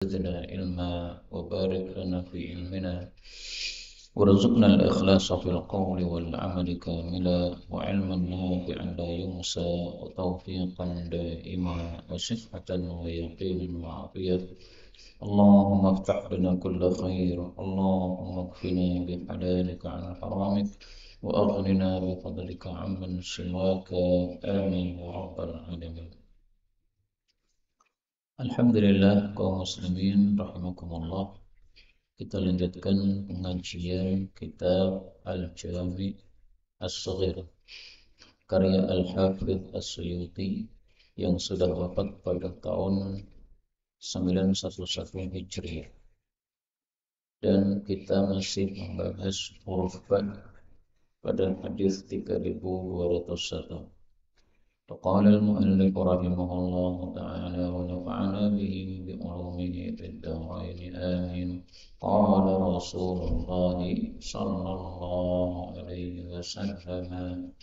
زدنا علما وبارك لنا في علمنا وارزقنا الإخلاص في القول والعمل كاملا وعلما نافعا لا ينسى وتوفيقا دائما وصحة ويقينا وعافية. اللهم افتح لنا كل خير، اللهم اكفنا بحلالك عن حرامك وأغننا بفضلك عمن سواك. آمين يا رب العالمين. Alhamdulillah kaum muslimin rahimakumullah. Kita lanjutkan pengajian kitab Al-Jami' As-Saghir karya Al-Hafidh As-Suyuti yang sudah wafat pada tahun 911 Hijriah. Dan kita masih membahas huruf ba pada hadis 3201. فقال المؤلف رحمه الله تعالى ونفعنا به بعلومه في الدارين آمين. قال رسول الله صلى الله عليه وسلم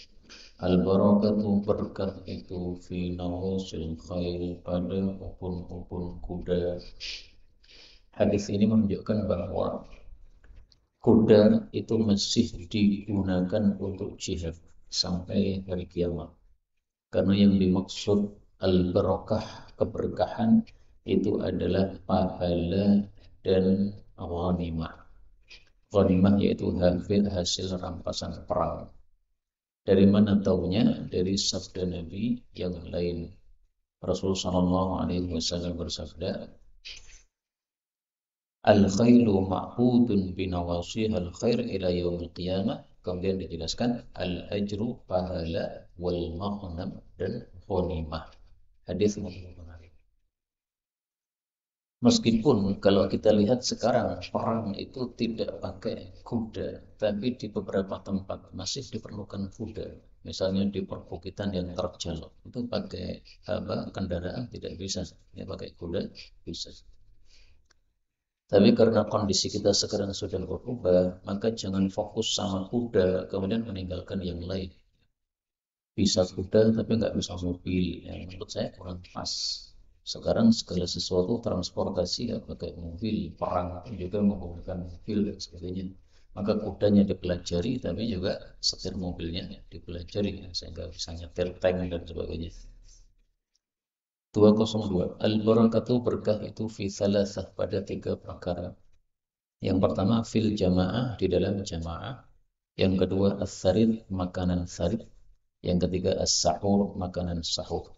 al-barakatu berkah itu fi nawasil khair pada upun-upun kuda. Hadis ini menunjukkan bahwa kuda itu masih digunakan untuk jihad sampai hari kiamat. Karena yang dimaksud al-barakah, keberkahan, itu adalah pahala dan ghanimah. Ghanimah yaitu hasil rampasan perang. Dari mana taunya? Dari sabda Nabi yang lain. Rasulullah SAW bersabda, al-khailu ma'hudun binawasihal khair ila yaumil qiyamah. Kemudian dijelaskan al-ajru pahala wal maghnam dan ghanimah. Hadis menarik. Meskipun kalau kita lihat sekarang perang itu tidak pakai kuda, tapi di beberapa tempat masih diperlukan kuda. Misalnya di perbukitan yang terjal itu pakai kendaraan tidak bisa, ya pakai kuda bisa. Tapi karena kondisi kita sekarang sudah berubah, maka jangan fokus sama kuda, kemudian meninggalkan yang lain. Bisa kuda tapi nggak bisa mobil, yang menurut saya kurang pas. Sekarang segala sesuatu transportasi ya pakai mobil, perang juga menggunakan mobil dan sebagainya. Maka kudanya dipelajari, tapi juga setir mobilnya dipelajari, sehingga bisa nyetir tank dan sebagainya. 202. Al-barakatu berkah itu fi thalathah pada 3 perkara. Yang pertama fil jamaah, di dalam jamaah. Yang kedua as-sarid, makanan sarid. Yang ketiga as-sahur, makanan sahur.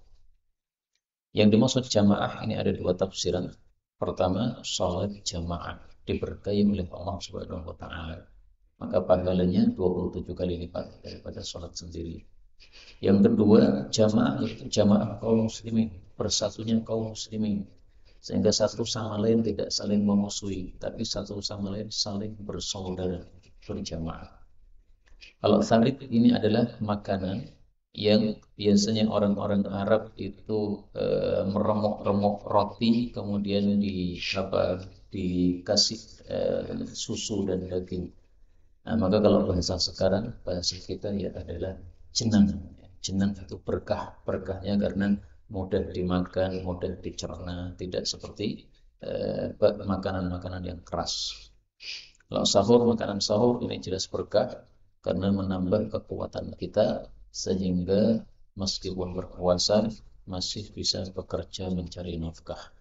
Yang dimaksud jamaah ini ada 2 tafsiran. Pertama, salat jamaah diberkahi oleh Allah Subhanahu wa taala. Maka pahalanya 27 kali lipat daripada salat sendiri. Yang kedua, jamaah yaitu jamaah kaum muslimin, bersatunya kaum muslimin, sehingga satu sama lain tidak saling memusuhi, tapi satu sama lain saling bersaudara, berjamaah. Kalau sarid ini adalah makanan yang biasanya orang-orang Arab itu meremuk-remuk roti, kemudian dikasih susu dan daging. Nah, maka kalau bahasa sekarang, bahasa kita ya adalah jenang. Jenang itu berkah, berkahnya karena mudah dimakan, mudah dicerna, tidak seperti makanan-makanan yang keras. Kalau sahur, makanan sahur ini jelas berkah karena menambah kekuatan kita sehingga meskipun berpuasa masih bisa bekerja mencari nafkah.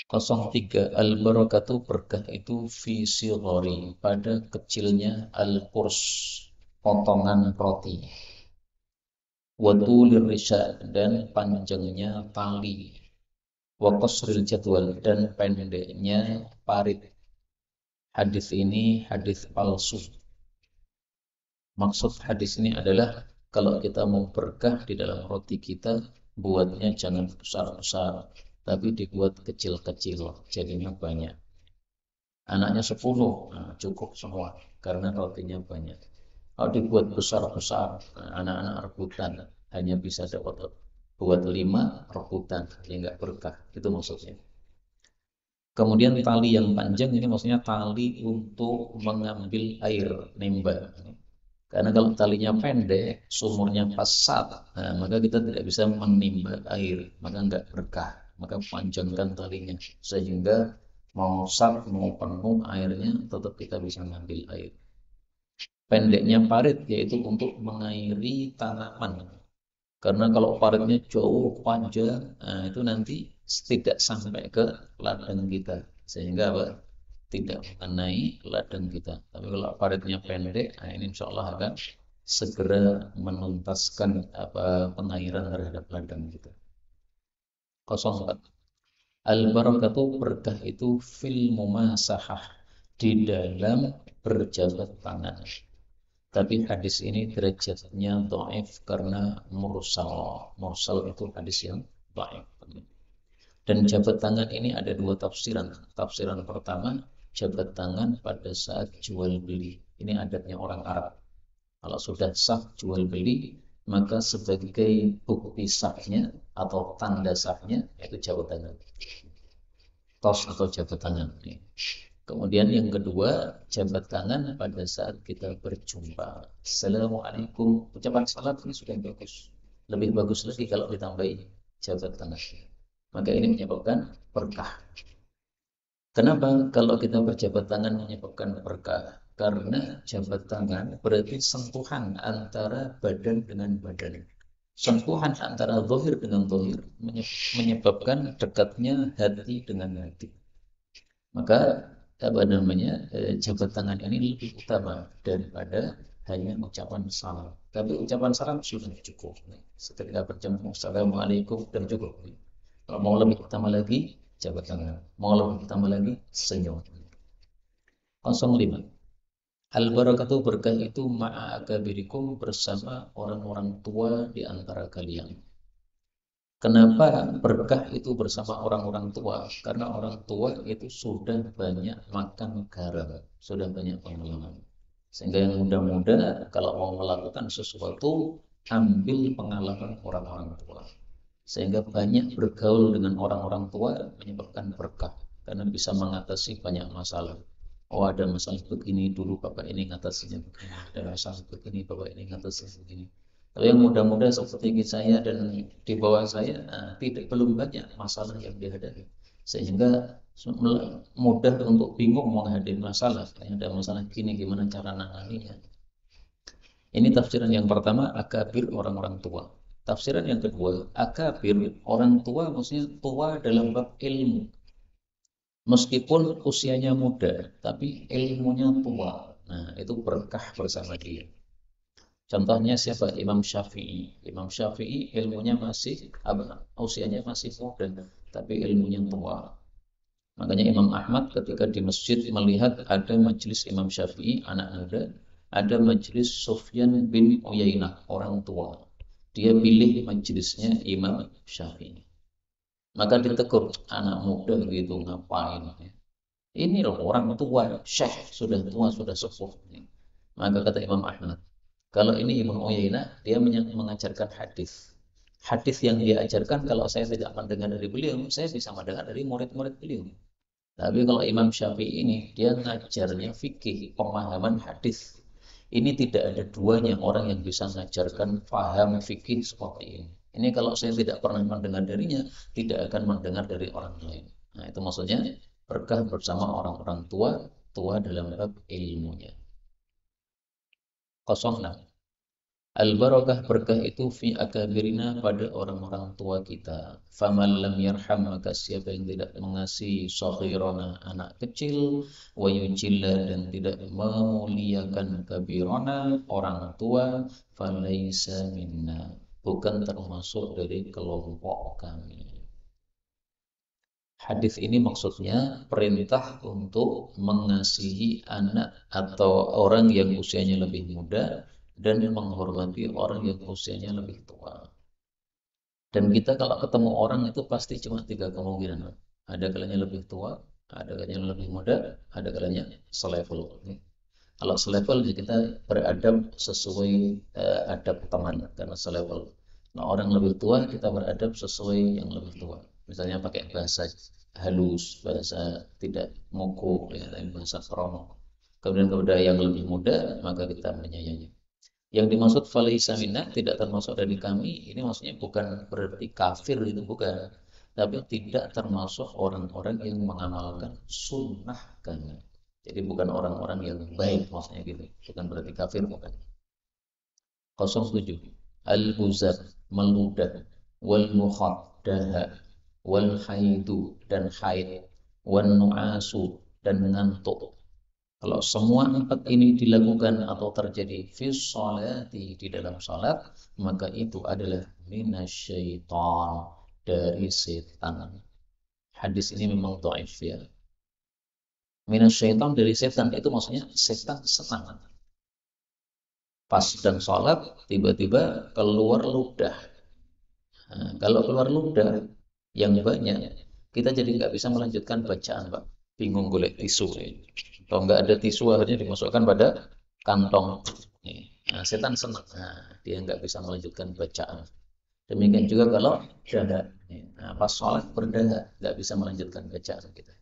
03. Al-barakatu berkah itu fi sighari pada kecilnya al-qurs, potongan roti. Wa tulir risha dan panjangnya tali. Wa qasril jadwal dan pendeknya parit. Hadis ini hadis palsu. Maksud hadis ini adalah kalau kita mau berkah di dalam roti kita, buatnya jangan besar-besar, tapi dibuat kecil-kecil, jadinya banyak. Anaknya 10, nah, cukup semua, karena rotinya banyak. Kalau dibuat besar-besar, anak-anak rebutan, hanya bisa dapat buat 5 rebutan, jadi nggak berkah, itu maksudnya. Kemudian tali yang panjang ini maksudnya tali untuk mengambil air, nimba. Karena kalau talinya pendek, sumurnya pas, nah, maka kita tidak bisa menimba air, maka nggak berkah. maka panjangkan talinya sehingga mau sar mau penuh airnya tetap kita bisa mengambil air. Pendeknya parit yaitu untuk mengairi tanaman. Karena kalau paritnya jauh panjang, nah itu nanti tidak sampai ke ladang kita, sehingga apa? Tidak mengenai ladang kita. Tapi kalau paritnya pendek, nah ini insya Allah akan segera menuntaskan pengairan terhadap ladang kita. 04. Al-barakatu berkah itu fil mumasahah, di dalam berjabat tangan. Tapi hadis ini derajatnya dhaif karena mursal. Mursal itu hadis yang dhaif. Dan jabat tangan ini ada dua tafsiran. Tafsiran pertama, jabat tangan pada saat jual beli. Ini adatnya orang Arab. Kalau sudah sah jual beli, maka sebagai bukti sahnya atau tanda sahnya yaitu jabat tangan. Tos atau jabat tangan. Kemudian yang kedua, jabat tangan pada saat kita berjumpa. Assalamualaikum. Ucapan salam ini sudah bagus. Lebih bagus lagi kalau ditambahi jabat tangan. Maka ini menyebabkan berkah. Kenapa kalau kita berjabat tangan menyebabkan berkah? Karena jabat tangan berarti sentuhan antara badan dengan badan. Sentuhan antara zahir dengan zahir menyebabkan dekatnya hati dengan hati. Maka jabat tangan ini lebih utama daripada hanya ucapan salam. Tapi ucapan salam sudah cukup. Setelah berjumpa, assalamualaikum, dan cukup. Kalau mau lebih utama lagi, jabat tangan. Mau lebih utama lagi, senyum. 05. Al-barakatu berkah itu ma'akabirikum, bersama orang-orang tua di antara kalian. Kenapa berkah itu bersama orang-orang tua? Karena orang tua itu sudah banyak makan garam, sudah banyak pengalaman. Sehingga yang muda-muda kalau mau melakukan sesuatu, ambil pengalaman orang-orang tua. Sehingga banyak bergaul dengan orang-orang tua menyebabkan berkah. Karena bisa mengatasi banyak masalah. Oh, ada masalah begini, dulu bapak ini ngatasinya begini. Ada masalah begini, bapak ini ngatasinya begini. Kalau yang muda-muda seperti saya dan di bawah saya, belum banyak masalah yang dihadapi. Sehingga mudah untuk bingung menghadapi masalah. Ada masalah gini, gimana cara nanganinya. Ini tafsiran yang pertama, akabir orang-orang tua. Tafsiran yang kedua, akabir orang tua maksudnya tua dalam bab ilmu. Meskipun usianya muda, tapi ilmunya tua. Nah, itu berkah bersama dia. Contohnya siapa? Imam Syafi'i. Imam Syafi'i ilmunya usianya masih muda, tapi ilmunya tua. Makanya Imam Ahmad ketika di masjid melihat ada majelis Imam Syafi'i, anak muda, ada majelis Sufyan bin Uyainah, orang tua. Dia pilih majelisnya Imam Syafi'i. Maka ditegur, anak muda gitu ngapain? Ini loh orang tua, syekh, sudah tua, sudah sepuh. Maka kata Imam Ahmad, kalau ini Imam Uyainah, dia mengajarkan hadis. Hadis yang dia ajarkan, kalau saya tidak mendengar dari beliau, saya bisa mendengar dari murid-murid beliau. Tapi kalau Imam Syafi'i ini, dia ngajarnya fikih, pemahaman hadis. Ini tidak ada duanya orang yang bisa mengajarkan paham fikih seperti ini. Ini kalau saya tidak pernah mendengar darinya, tidak akan mendengar dari orang lain. Nah, itu maksudnya berkah bersama orang-orang tua, tua dalam bab ilmunya. 06. Al-barakah berkah itu fi akabirina, pada orang-orang tua kita. Faman lam yarham, maka siapa yang tidak mengasihi saghirana, anak kecil, wa yujilla, dan tidak memuliakan kabirana, orang tua, falaysa minna, bukan termasuk dari kelompok kami. Hadis ini maksudnya perintah untuk mengasihi anak atau orang yang usianya lebih muda dan menghormati orang yang usianya lebih tua. Dan kita kalau ketemu orang itu pasti cuma 3 kemungkinan. Ada kalanya lebih tua, ada kalanya lebih muda, ada kalanya selevel. Kalau selevel kita beradab sesuai adab teman karena selevel. Nah, orang lebih tua kita beradab sesuai yang lebih tua. Misalnya pakai bahasa halus, bahasa tidak mogok, ya, bahasa krono. Kemudian kepada yang lebih muda maka kita menyayangi. Yang dimaksud falaisa minna, tidak termasuk dari kami, ini maksudnya bukan berarti kafir, itu bukan. tapi tidak termasuk orang-orang yang mengamalkan sunnah kami. Jadi bukan orang-orang yang baik maksudnya gitu, bukan berarti kafir, bukan. 07 al-buzar, meludah, wal mukhaddaha, wal haidu, dan haid, wan nu'asu, dan ngantuk. Kalau semua empat ini dilakukan atau terjadi fi sholati, di dalam salat, maka itu adalah minasyaitan, dari setan. Hadis ini memang dhaif ya. Minasyaitan, dari setan, itu maksudnya setan senang. Pas sedang sholat, tiba-tiba keluar ludah. Nah, kalau keluar ludah yang banyak, kita jadi nggak bisa melanjutkan bacaan, Pak. Bingung golek tisu. Kalau nggak ada tisu, akhirnya dimasukkan pada kantong. Nah, setan senang. Nah, dia nggak bisa melanjutkan bacaan. Demikian juga kalau dahak. Nah, pas sholat berdahak, nggak bisa melanjutkan bacaan kita.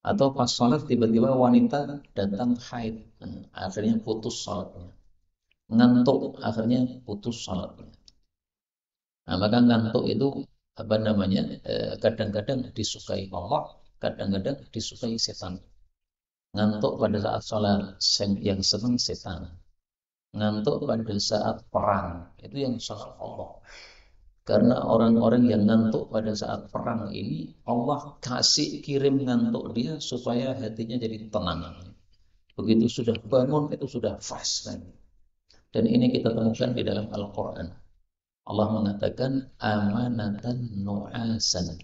Atau pas sholat tiba-tiba wanita datang haid. Nah, akhirnya putus sholatnya. Ngantuk, akhirnya putus sholatnya. Nah, maka ngantuk itu apa namanya? Kadang-kadang disukai Allah, kadang-kadang disukai setan. Ngantuk pada saat sholat yang senang setan. Ngantuk pada saat perang itu yang sholat Allah. Karena orang-orang yang ngantuk pada saat perang ini, Allah kasih kirim ngantuk dia supaya hatinya jadi tenang. Begitu sudah bangun itu sudah fresh kan. Dan ini kita temukan di dalam Al-Quran. Allah mengatakan amanatan nu'asan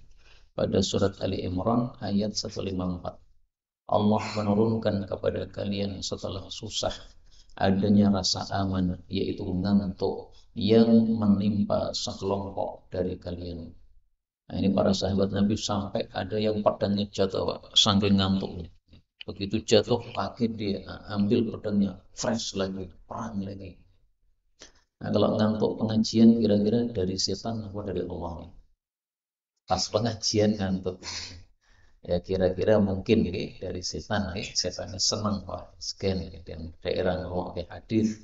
pada surat Ali Imran ayat 154. Allah menurunkan kepada kalian setelah susah adanya rasa aman, yaitu ngantuk yang menimpa sekelompok dari kalian. Nah, ini para sahabat Nabi sampai ada yang pedangnya jatuh, Pak, saking ngantuknya. Begitu jatuh pakai dia, ambil pedangnya, fresh lagi, perang lagi. Nah, kalau ngantuk pengajian kira-kira dari setan apa dari Allah? Pas pengajian ngantuk. Ya kira-kira mungkin dari setan, setannya senang Pak, scan dan daerah ngomong ke hadis.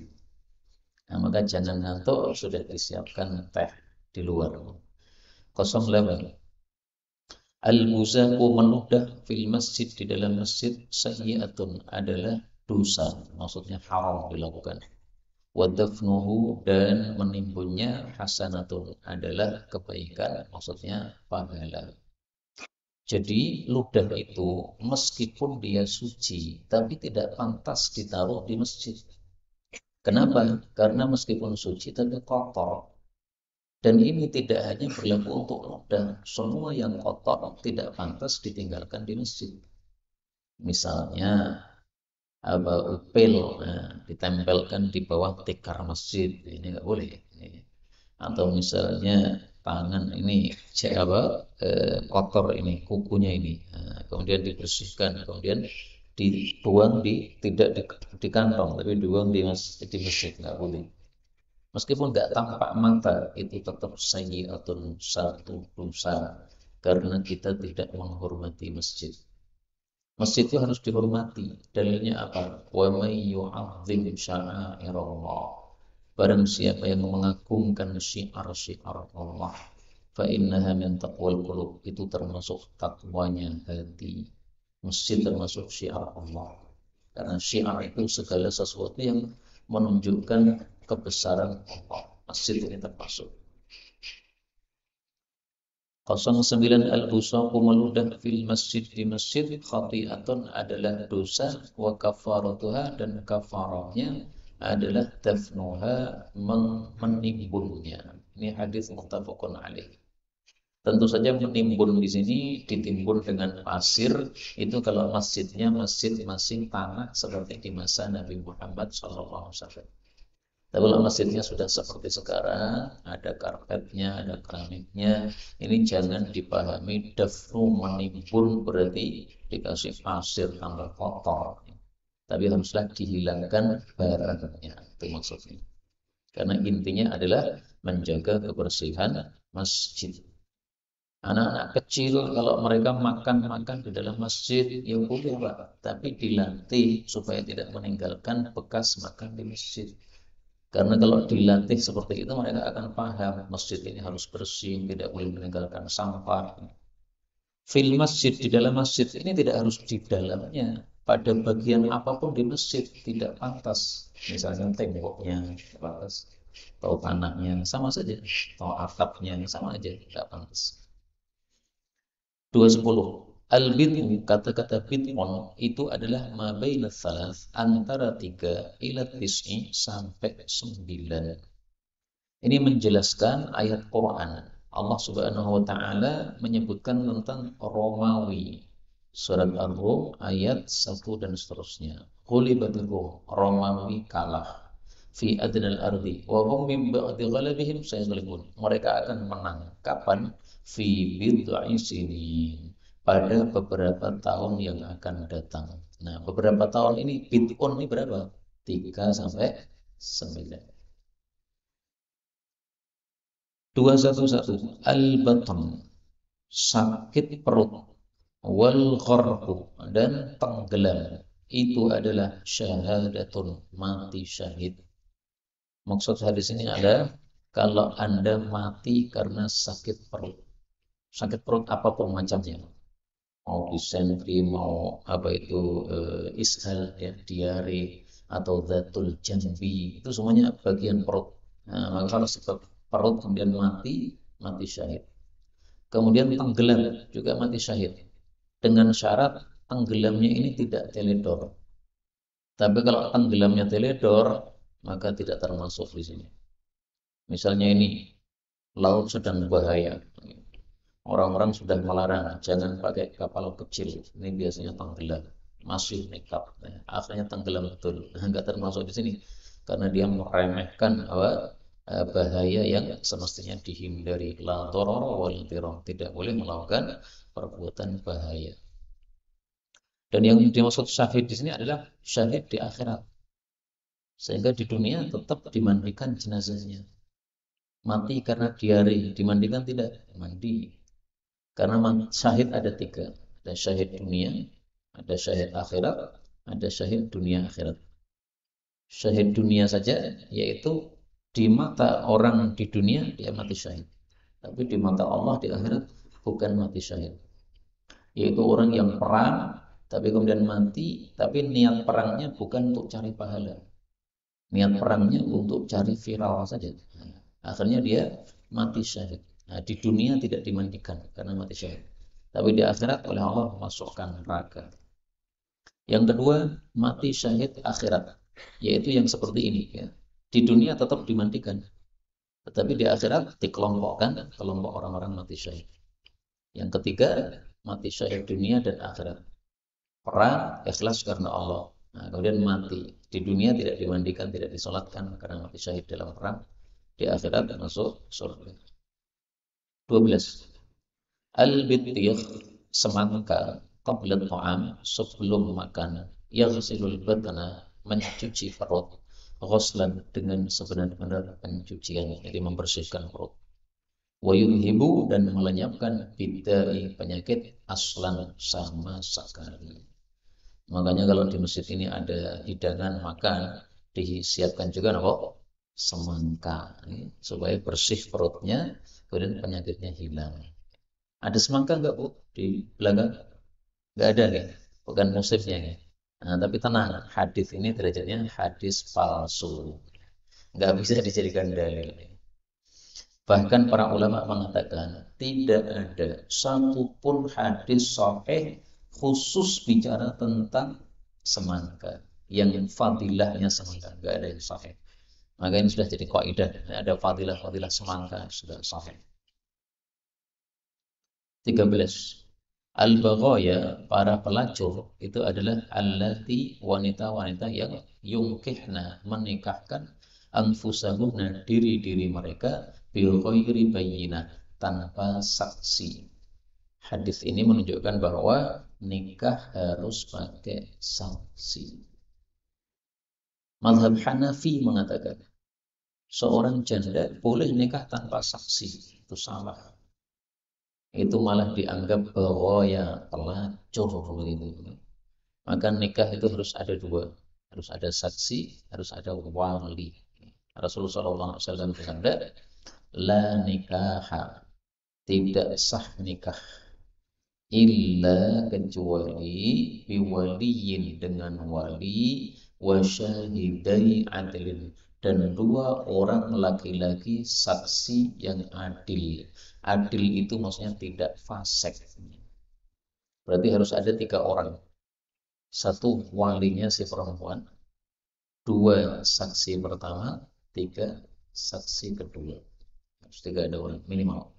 Nah, maka jangan ngantuk, sudah disiapkan teh di luar. 08 Al-buzaku, meludah, fil masjid, di dalam masjid, sayyi'atun, adalah dosa, maksudnya haram dilakukan. Wadafnuhu, dan menimbunnya, hasanatun, adalah kebaikan, maksudnya pahala. Jadi ludah itu meskipun dia suci, tapi tidak pantas ditaruh di masjid. Kenapa? Karena meskipun suci tapi kotor. Dan ini tidak hanya berlaku untuk ludah, semua yang kotor tidak pantas ditinggalkan di masjid. Misalnya upil, ditempelkan di bawah tikar masjid, ini nggak boleh. Atau misalnya tangan ini kotor ini, kukunya ini, kemudian dibersihkan, kemudian dibuang tidak di kantong, tapi dibuang di masjid, nggak boleh. Meskipun nggak tampak mata, itu tetap sayyi'atun, satu dosa, karena kita tidak menghormati masjid. Masjid itu harus dihormati. Dalilnya apa? Wa may yu'azzim sya'airallah. Barang siapa yang mengagungkan syiar-syiar Allah, fa innaha min taqwal qulub, itu termasuk takwanya hati. Masjid termasuk syiar Allah. Karena syiar itu segala sesuatu yang menunjukkan kebesaran Allah. Masjid ini termasuk. 09 Al-busaku, meludah, fil masjid, di masjid, khati'atun, adalah dosa, wa kafaratuha, dan kafarahnya adalah dafnuha, menimbunnya. Ini hadis muttafaqun alaih. Tentu saja menimbun di sini ditimbun dengan pasir, itu kalau masjidnya masjid masing tanah seperti di masa Nabi Muhammad SAW. Tapi kalau masjidnya sudah seperti sekarang, ada karpetnya, ada keramiknya, ini jangan dipahami dafnu, menimbun berarti dikasih pasir tambah kotor. Tapi haruslah dihilangkan barangnya, itu maksudnya. Karena intinya adalah menjaga kebersihan masjid. Anak-anak kecil kalau mereka makan di dalam masjid, ya boleh Pak, tapi dilatih supaya tidak meninggalkan bekas makan di masjid. Karena kalau dilatih seperti itu mereka akan paham masjid ini harus bersih, tidak boleh meninggalkan sampah. Fil masjid, di dalam masjid ini tidak harus di dalamnya. Pada bagian apapun di masjid tidak pantas. Misalnya temboknya tidak pantas, atau tanahnya sama saja, atau atapnya sama aja tidak pantas. 210. Al-bid'u, kata-kata bid'un itu adalah ma baina salas, antara 3 ila tis'i sampai 9. Ini menjelaskan ayat Quran. Allah Subhanahu wa taala menyebutkan tentang Romawi. Surat Ar-Rum ayat 1 dan seterusnya. Ghulibatir Rum, Romawi kalah. Fi adnal ardi wa hum min ba'di ghalabihim sayaghlibun. Mereka akan menang. Kapan? Fi bid'i sinin. Pada beberapa tahun yang akan datang. Nah, beberapa tahun ini bid'un ini berapa? 3 sampai 9. 211. Al-batn, sakit perut, wal gharqu, dan tenggelam, itu adalah syahadatun, mati syahid. Maksud hadis ini adalah kalau Anda mati karena sakit perut apapun macamnya, mau disentri, mau apa itu ishal ya, diare, atau zatul jambi, itu semuanya bagian perut. Nah, maka kalau sebab perut kemudian mati, mati syahid. Kemudian tenggelam juga mati syahid. Dengan syarat tenggelamnya ini tidak teledor. Tapi kalau tenggelamnya teledor, maka tidak termasuk di sini. Misalnya ini laut sedang bahaya. Orang-orang sudah melarang jangan pakai kapal kecil. Ini biasanya tenggelam, masih nekat. Akhirnya tenggelam betul. Enggak termasuk di sini karena dia meremehkan bahaya yang semestinya dihindari. La doror wal diror, tidak boleh melakukan perbuatan bahaya. Dan yang dimaksud syahid di sini adalah syahid di akhirat. Sehingga di dunia tetap dimandikan jenazahnya. Mati karena diare, dimandikan tidak? Mandi. Karena syahid ada 3. Ada syahid dunia, ada syahid akhirat, ada syahid dunia akhirat. Syahid dunia saja yaitu di mata orang di dunia dia mati syahid. Tapi di mata Allah di akhirat bukan mati syahid. Yaitu orang yang perang tapi kemudian mati, tapi niat perangnya bukan untuk cari pahala. Niat perangnya untuk cari viral saja. Akhirnya dia mati syahid. Nah, di dunia tidak dimandikan karena mati syahid. Tapi di akhirat oleh Allah masukkan neraka. Yang kedua, mati syahid akhirat, yaitu yang seperti ini ya. Di dunia tetap dimandikan, tetapi di akhirat dikelompokkan kelompok orang-orang mati syahid. Yang ketiga, mati syahid dunia dan akhirat. Perang ikhlas karena Allah. Nah, kemudian mati di dunia tidak dimandikan, tidak disolatkan karena mati syahid dalam perang. Di akhirat masuk surga. 12. Al-bityah, semangka, qabla ta'am, sebelum makan, yaghsilul badana, mencuci perut, ghuslan, dengan sebenar-benar pencucian, jadi membersihkan perut, wa yudhibu, dan melenyapkan bidai, penyakit, aslan, sama sekali. Makanya kalau di masjid ini ada hidangan makan, disiapkan juga semangka, supaya bersih perutnya, kemudian penyakitnya hilang. Ada semangka enggak Bu di belakang? Enggak ada ya, bukan musimnya ya. Nah, tapi tenang, hadis ini derajatnya hadis palsu, enggak bisa dijadikan dalil. Bahkan para ulama mengatakan tidak ada satupun hadis sahih khusus bicara tentang semangka, yang fadilahnya semangka, enggak ada yang sahih. Maka ini sudah jadi kaidah, ada fadilah-fadilah semangka sudah sahih. 13. Al-baghaya, para pelacur, itu adalah allati, wanita-wanita yang yungkihna, menikahkan anfusahunna, diri-diri mereka, bi ghairi bayyinah, tanpa saksi. Hadis ini menunjukkan bahwa nikah harus pakai saksi. Mazhab Hanafi mengatakan seorang janda boleh nikah tanpa saksi, itu salah. Itu malah dianggap bahwa ya pelacur begitu. Maka nikah itu harus ada 2, harus ada saksi, harus ada wali. Rasulullah SAW bersabda, la nikaha, tidak sah nikah, illa kecuali biwaliyin dengan wali, wasyahidai adlin, dan dua orang laki-laki saksi yang adil. Adil itu maksudnya tidak fasik. Berarti harus ada 3 orang. Satu walinya si perempuan, 2 saksi pertama, 3 saksi kedua. Harus 3 ada orang minimal.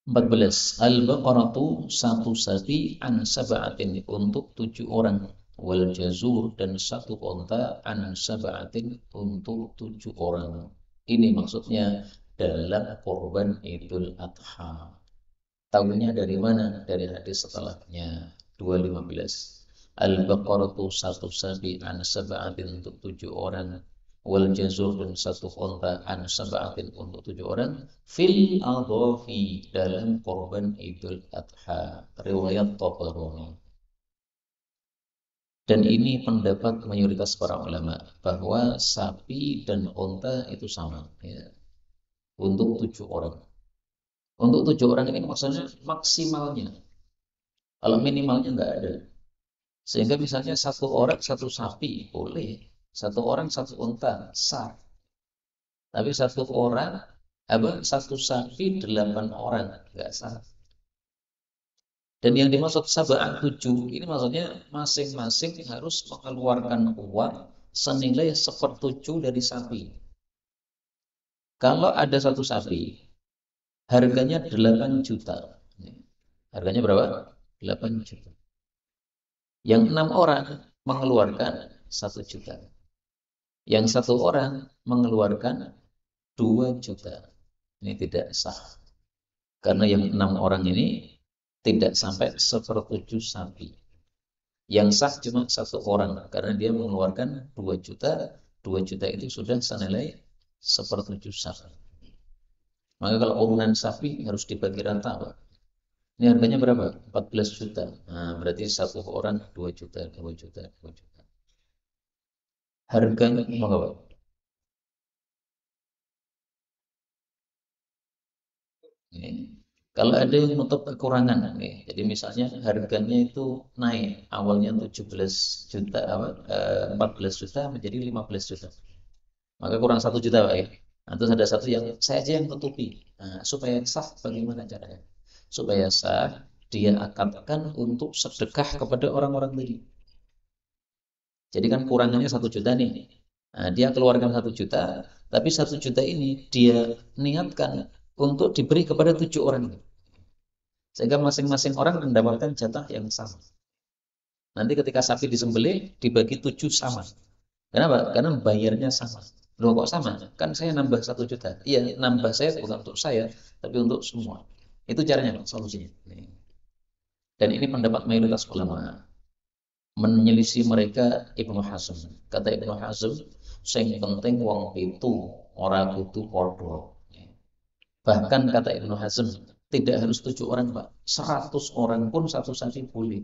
14. Al-baqaratu satu sapi an sab'atin untuk 7 orang. Wal jazur dan satu onta an sab'atin untuk 7 orang. Ini maksudnya dalam korban Idul Adha. Tahunya dari mana? Dari hadis setelahnya 215. Al-baqaratu satu sapi an sab'atin untuk 7 orang. Wal jazur dan satu onta an sab'atin untuk 7 orang. Fil adhafi dalam korban Idul Adha. Riwayat Tabarani. Dan ini pendapat mayoritas para ulama bahwa sapi dan onta itu sama ya, untuk 7 orang. Untuk 7 orang ini maksudnya maksimalnya. Kalau minimalnya nggak ada. Sehingga misalnya 1 orang 1 sapi boleh, 1 orang 1 unta sah. Tapi 1 orang 1 sapi 8 orang nggak sah. Dan yang dimaksud sab'an 7 ini maksudnya masing-masing harus mengeluarkan uang senilai 1/7 dari sapi. Kalau ada 1 sapi, harganya 8 juta. Harganya berapa? 8 juta. Yang 6 orang mengeluarkan 1 juta. Yang 1 orang mengeluarkan 2 juta. Ini tidak sah. Karena yang 6 orang ini tidak sampai 1/7 sapi. Yang sah cuma 1 orang. Karena dia mengeluarkan 2 juta. 2 juta itu sudah senilai 1/7 sapi. Maka kalau urunan sapi harus dibagi rata, Pak. Ini harganya berapa? 14 juta. Nah, berarti 1 orang 2 juta, 2 juta, 2 juta. Harganya berapa? Ini. Kalau ada yang menutup kekurangan, nih, jadi misalnya harganya itu naik, awalnya 17 juta, 14 juta menjadi 15 juta, maka kurang 1 juta, Pak ya. Nah, terus ada satu yang saya aja yang tutupi. Nah, supaya sah bagaimana caranya? Supaya sah, dia akadkan untuk sedekah kepada orang-orang tadi. Jadi kan kurangannya 1 juta nih. Nah, dia keluarkan 1 juta, tapi 1 juta ini dia niatkan untuk diberi kepada 7 orang. Sehingga masing-masing orang mendapatkan jatah yang sama. Nanti ketika sapi disembelih dibagi 7 sama. Kenapa? Karena bayarnya sama. Loh kok sama? Kan saya nambah 1 juta. Iya, nambah saya bukan untuk saya, tapi untuk semua. Itu caranya, solusinya. Dan ini pendapat mayoritas ulama. Menyelisih mereka Ibnu Hazm. Kata Ibnu Hazm, sing penting wong itu ora kudu padha. Bahkan kata Ibnu Hazm, tidak harus 7 orang, Pak. 100 orang pun satu sapi boleh.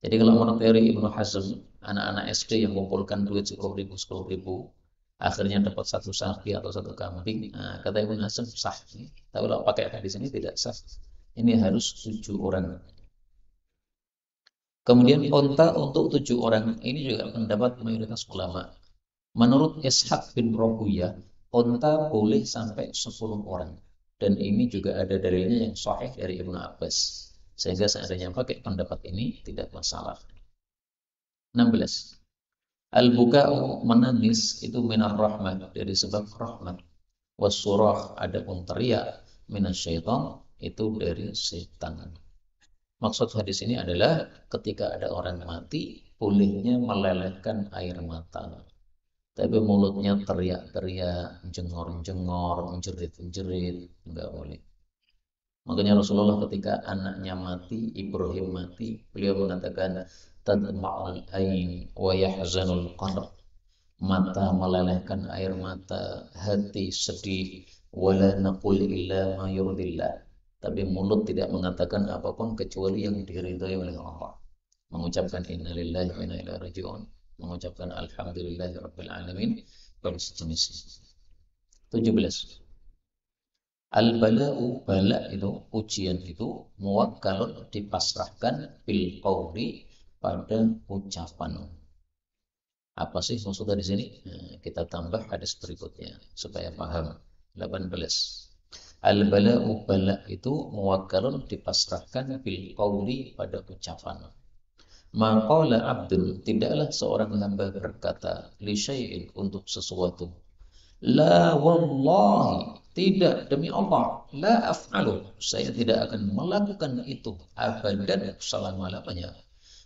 Jadi kalau menurut teori Ibnu Hazm, anak-anak SD yang mengumpulkan duit 10.000, 10.000, akhirnya dapat 1 sapi atau 1 kambing, nah, kata Ibnu Hazm sah. Tapi kalau pakai hadis ini tidak sah. Ini harus 7 orang. Kemudian onta untuk 7 orang, ini juga pendapat mayoritas ulama. Menurut Ishaq bin Rohuyah, onta boleh sampai 10 orang. Dan ini juga ada dalilnya yang sahih dari Ibnu Abbas. Sehingga seandainya pakai pendapat ini tidak masalah. 16. Al-buka'u menangis itu minar rahmat, dari sebab rahmat. Wasurah adapun teriak minasyaitan itu dari setan. Maksud hadis ini adalah ketika ada orang mati, bolehnya melelehkan air mata. Tapi mulutnya teriak-teriak, jengor-jengor, menjerit-menjerit, enggak boleh. Makanya Rasulullah ketika anaknya mati, Ibrahim mati, beliau mengatakan tadma'ul ain wa yahzanul qalb. Mata melelehkan air mata, hati sedih, wala naqul illa ma yurdillah. Tapi mulut tidak mengatakan apapun kecuali yang diridhai oleh Allah. Mengucapkan innalillahi wa inna ilaihi raji'un. mengucapkan alhamdulillahirabbil alamin dan sejenisnya. 17. Al-bala'u, bala itu, ujian itu, muwakkalun dipasrahkan bil qawli pada ucapan. Apa sih maksudnya di sini? Nah, kita tambah hadis berikutnya supaya paham. 18. Al-bala'u, bala itu muwakkalun dipasrahkan bil qawli pada ucapan. Maqala abdul, tidaklah seorang hamba berkata li syai'in untuk sesuatu. La wallahi, tidak demi Allah, la af'alu, saya tidak akan melakukan itu abadan selama-lamanya.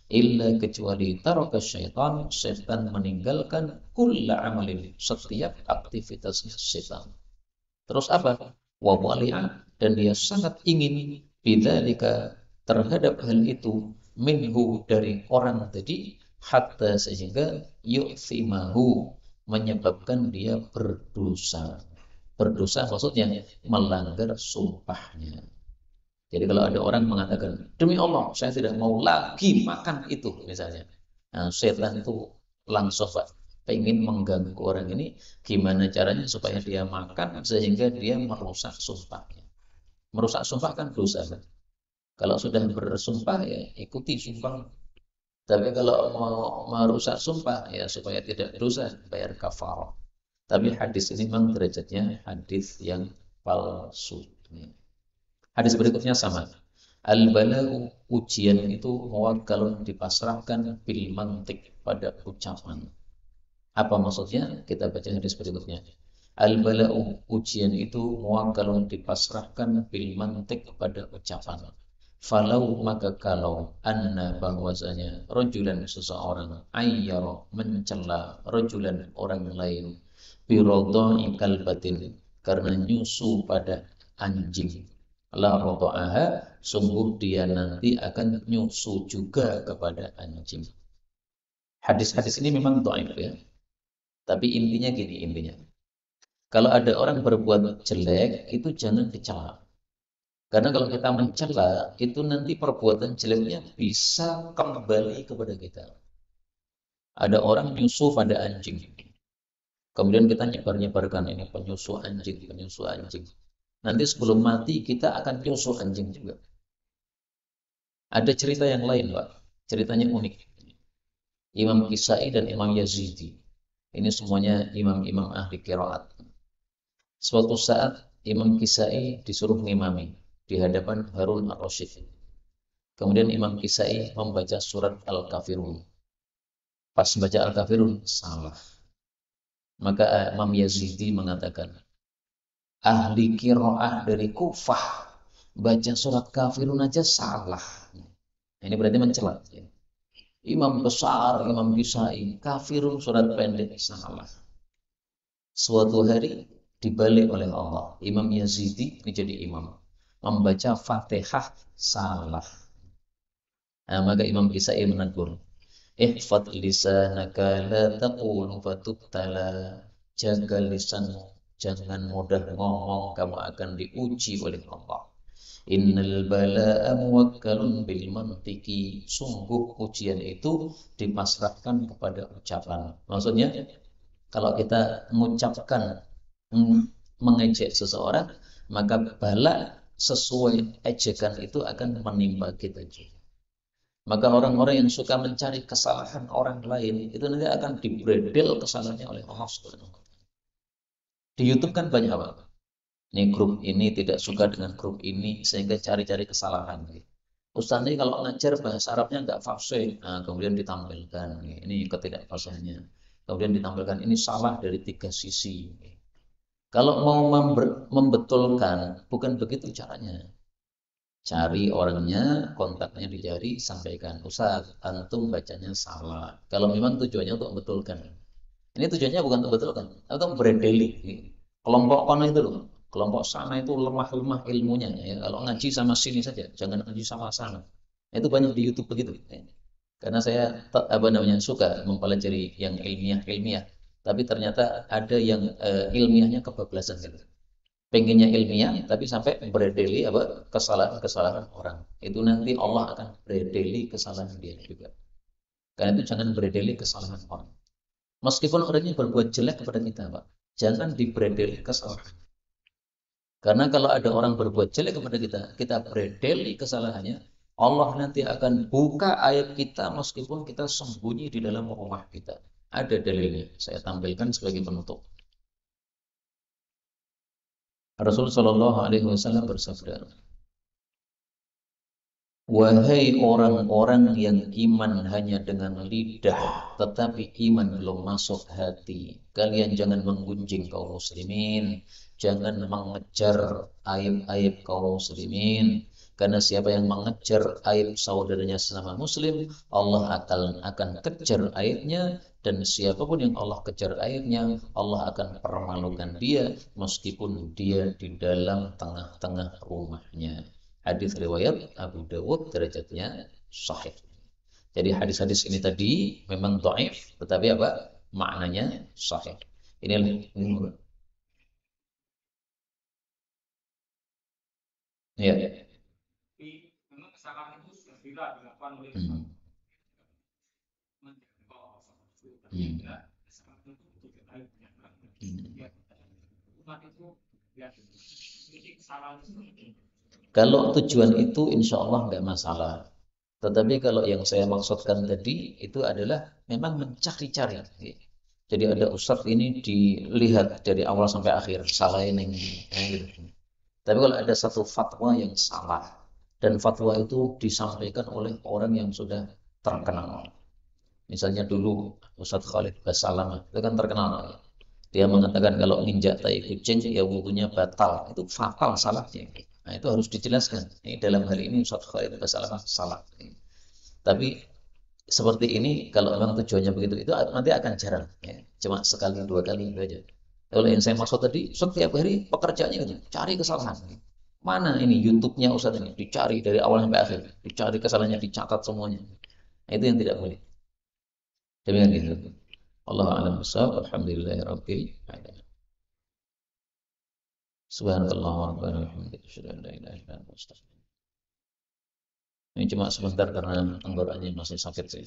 Illa kecuali taraka syaitan, syaitan meninggalkan kulla amalin, setiap aktivitasnya syaitan. Terus apa? Wa wali'a, dan dia sangat ingin bidzalika, terhadap hal itu, minhu, dari orang tadi, hatta sehingga yu'thimahu, menyebabkan dia berdosa. Berdosa maksudnya melanggar sumpahnya. Jadi kalau ada orang mengatakan, demi Allah saya tidak mau lagi makan itu misalnya. Nah, setan itu langsung Pak pengen mengganggu orang ini, gimana caranya supaya dia makan sehingga dia merusak sumpahnya. Merusak sumpah kan dosa kan. Kalau sudah bersumpah ya ikuti sumpah. Tapi kalau mau merusak sumpah ya supaya tidak dosa bayar kafarah. Tapi hadis ini memang derajatnya hadis yang palsu. Hadis berikutnya sama. Al-bala'u, ujian itu muwakkalun dipasrahkan bil mantik pada ucapan. Apa maksudnya? Kita baca hadis berikutnya. Al-bala'u, ujian itu muwakkalun dipasrahkan bil mantik pada ucapan. Falau, maka kalau, anna bahwasanya rojulan seseorang, ayyara mencela rojulan orang lain, birodha'i kalbatin, karena nyusu pada anjing. La rodha'aha, sungguh dia nanti akan nyusu juga kepada anjing. Hadis-hadis ini memang dhaif ya. Tapi intinya gini, intinya. Kalau ada orang berbuat jelek, itu jangan dicela. Karena kalau kita mencela, itu nanti perbuatan jeleknya bisa kembali kepada kita. Ada orang nyusu pada anjing. Kemudian kita nyebar-nyebarkan ini penyusu anjing, penyusu anjing. Nanti sebelum mati kita akan nyusu anjing juga. Ada cerita yang lain, Pak. Ceritanya unik. Imam Kisai dan Imam Yazidi. Ini semuanya imam-imam ahli qiraat. Suatu saat Imam Kisai disuruh ngimami di hadapan Harun ar-Rasyid. Kemudian Imam Kisai membaca surat Al-Kafirun. Pas baca Al-Kafirun salah. Maka Imam Yazidi mengatakan, ahli qiraah dari Kufah baca surat Kafirun aja salah. Ini berarti mencela. Imam besar, Imam Kisai, Kafirun surat pendek salah. Suatu hari dibalik oleh Allah, Imam Yazidi menjadi imam, membaca Fatihah salah. Nah, maka Imam Kisai menegur, ihfad lisanaka la taqulu fatubtala, jaga lisanmu, jangan mudah ngomong, kamu akan diuji oleh Allah. Innal bala'a muwakkalun bil mantiki, sungguh ujian itu dipasrahkan kepada ucapan. Maksudnya kalau kita mengucapkan mengejek seseorang, maka bala sesuai ejekan itu akan menimpa kita juga. Maka orang-orang yang suka mencari kesalahan orang lain itu nanti akan dibredel kesalahannya oleh Allah Subhanahu wa taala. Di YouTube kan banyak apa? Ini grup ini tidak suka dengan grup ini sehingga cari-cari kesalahan. Ustaz ini kalau ngajar bahasa Arabnya nggak fasih, nah, kemudian ditampilkan ini ketidakfasahannya. Kemudian ditampilkan ini salah dari 3 sisi. Kalau mau membetulkan, bukan begitu caranya. Cari orangnya, kontaknya dicari, sampaikan. Ustaz, antum bacanya salah. Kalau memang tujuannya untuk membetulkan. Ini tujuannya bukan untuk membetulkan, atau beredeli. Kelompok kono itu loh. Kelompok sana itu lemah-lemah ilmunya. Ya. Kalau ngaji sama sini saja, jangan ngaji sama sana. Itu banyak di YouTube begitu. Ya. Karena saya suka mempelajari yang ilmiah, tapi ternyata ada yang ilmiahnya kebablasan gitu. Pengennya ilmiah, tapi sampai beredeli kesalahan-kesalahan orang. Itu nanti Allah akan beredeli kesalahan dia juga. Karena itu jangan berdeli kesalahan orang. Meskipun orangnya berbuat jelek kepada kita, Pak, jangan dibredeli kesalahan. Karena kalau ada orang berbuat jelek kepada kita, kita bredeli kesalahannya, Allah nanti akan buka aib kita meskipun kita sembunyi di dalam rumah kita. Ada dalilnya, saya tampilkan sebagai penutup. Rasul Shallallahu Alaihi Wasallam bersabda, wahai orang-orang yang iman hanya dengan lidah, tetapi iman belum masuk hati. Kalian jangan menggunjing kaum muslimin, jangan mengejar aib-aib kaum muslimin. Karena siapa yang mengejar aib saudaranya sesama muslim, Allah akan kejar aibnya. Dan siapapun yang Allah kejar aibnya, Allah akan permalukan dia meskipun dia di dalam tengah-tengah rumahnya. Hadis riwayat Abu Dawud, derajatnya sahih. Jadi hadis-hadis ini tadi memang dhaif, tetapi apa? Maknanya sahih. Ini ya. Hmm. Hmm. Hmm. Kalau tujuan itu insya Allah nggak masalah. Tetapi kalau yang saya maksudkan tadi itu adalah memang mencari-cari. Jadi ada ustadz ini dilihat dari awal sampai akhir salah ini. Gitu. Tapi kalau ada satu fatwa yang salah dan fatwa itu disampaikan oleh orang yang sudah terkenal. Misalnya dulu Ustadz Khalid Basalamah itu kan terkenal. Dia mengatakan kalau nginjak tai kucing ya wudunya batal. Itu fatal salahnya. Nah, itu harus dijelaskan. Ini dalam hal ini Ustadz Khalid Basalamah salah. Tapi seperti ini kalau memang tujuannya begitu itu nanti akan jarang. Ya. Cuma sekali dua kali itu aja. Kalau yang saya maksud tadi, setiap hari pekerjaannya gitu, cari kesalahan. Mana ini YouTube-nya Ustadz ini? Dicari dari awal sampai akhir. Dicari kesalahannya, dicatat semuanya. Nah, itu yang tidak boleh. Demikian gitu. Allah a'lam bishawab. Alhamdulillahirabbil alamin. Subhanallah wa bihamdihi asyhadu an la ilaha illa anta astaghfiruka. Ini cuma sebentar karena tenggorokannya masih sakit sih.